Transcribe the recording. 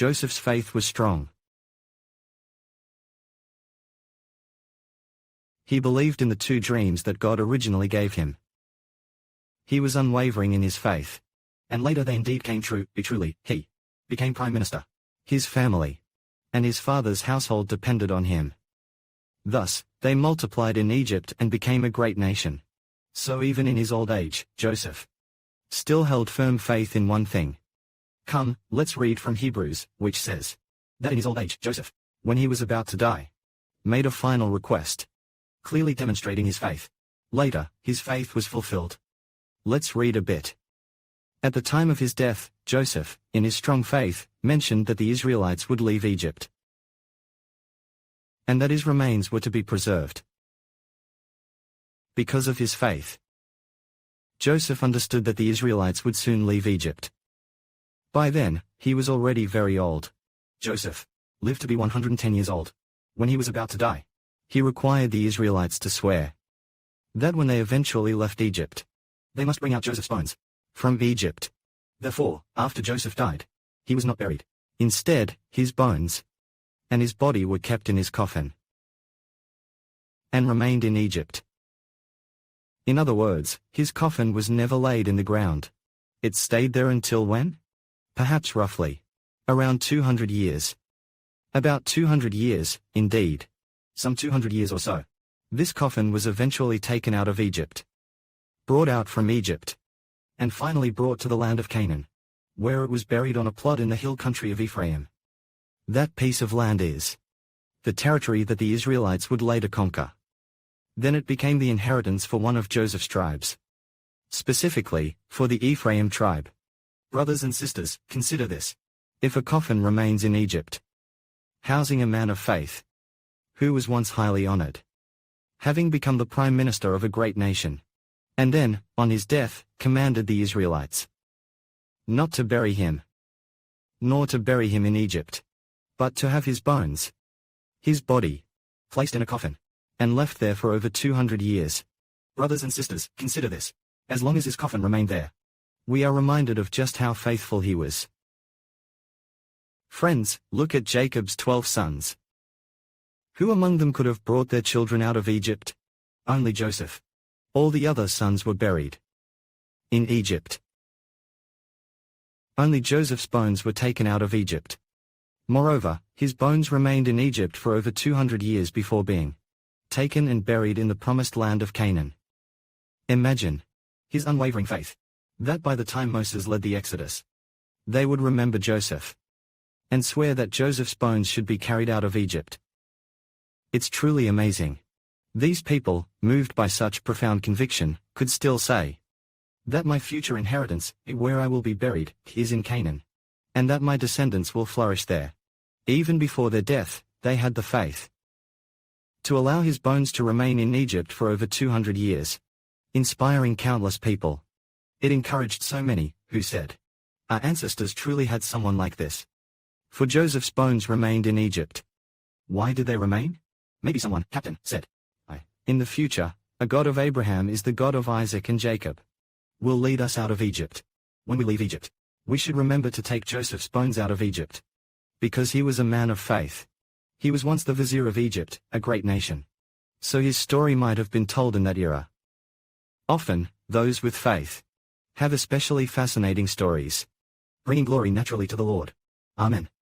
Joseph's faith was strong. He believed in the 2 dreams that God originally gave him. He was unwavering in his faith. And later they indeed came true. Truly, he became prime minister. His family and his father's household depended on him. Thus, they multiplied in Egypt and became a great nation. So even in his old age, Joseph still held firm faith in one thing. Come, let's read from Hebrews, which says that in his old age, Joseph, when he was about to die, made a final request, clearly demonstrating his faith. Later, his faith was fulfilled. Let's read a bit. At the time of his death, Joseph, in his strong faith, mentioned that the Israelites would leave Egypt, and that his remains were to be preserved. Because of his faith, Joseph understood that the Israelites would soon leave Egypt. By then, he was already very old. Joseph lived to be 110 years old. When he was about to die, he required the Israelites to swear that when they eventually left Egypt, they must bring out Joseph's bones from Egypt. Therefore, after Joseph died, he was not buried. Instead, his bones and his body were kept in his coffin and remained in Egypt. In other words, his coffin was never laid in the ground. It stayed there until when? Perhaps roughly around 200 years. About 200 years, indeed. Some 200 years or so. This coffin was eventually taken out of Egypt, brought out from Egypt, and finally brought to the land of Canaan, where it was buried on a plot in the hill country of Ephraim. That piece of land is the territory that the Israelites would later conquer. Then it became the inheritance for one of Joseph's tribes. Specifically, for the Ephraim tribe. Brothers and sisters, consider this. If a coffin remains in Egypt, housing a man of faith, who was once highly honored, having become the prime minister of a great nation, and then, on his death, commanded the Israelites not to bury him, nor to bury him in Egypt, but to have his bones, his body, placed in a coffin, and left there for over 200 years. Brothers and sisters, consider this. As long as his coffin remained there, we are reminded of just how faithful he was. Friends, look at Jacob's 12 sons. Who among them could have brought their children out of Egypt? Only Joseph. All the other sons were buried in Egypt. Only Joseph's bones were taken out of Egypt. Moreover, his bones remained in Egypt for over 200 years before being taken and buried in the promised land of Canaan. Imagine his unwavering faith, that by the time Moses led the Exodus, they would remember Joseph and swear that Joseph's bones should be carried out of Egypt. It's truly amazing. These people, moved by such profound conviction, could still say that my future inheritance, where I will be buried, is in Canaan, and that my descendants will flourish there. Even before their death, they had the faith to allow his bones to remain in Egypt for over 200 years, inspiring countless people. It encouraged so many, who said, our ancestors truly had someone like this. For Joseph's bones remained in Egypt. Why did they remain? Maybe someone, captain, said, in the future, a God of Abraham is the God of Isaac and Jacob, will lead us out of Egypt. When we leave Egypt, we should remember to take Joseph's bones out of Egypt, because he was a man of faith. He was once the vizier of Egypt, a great nation. So his story might have been told in that era. Often, those with faith have especially fascinating stories, bringing glory naturally to the Lord. Amen.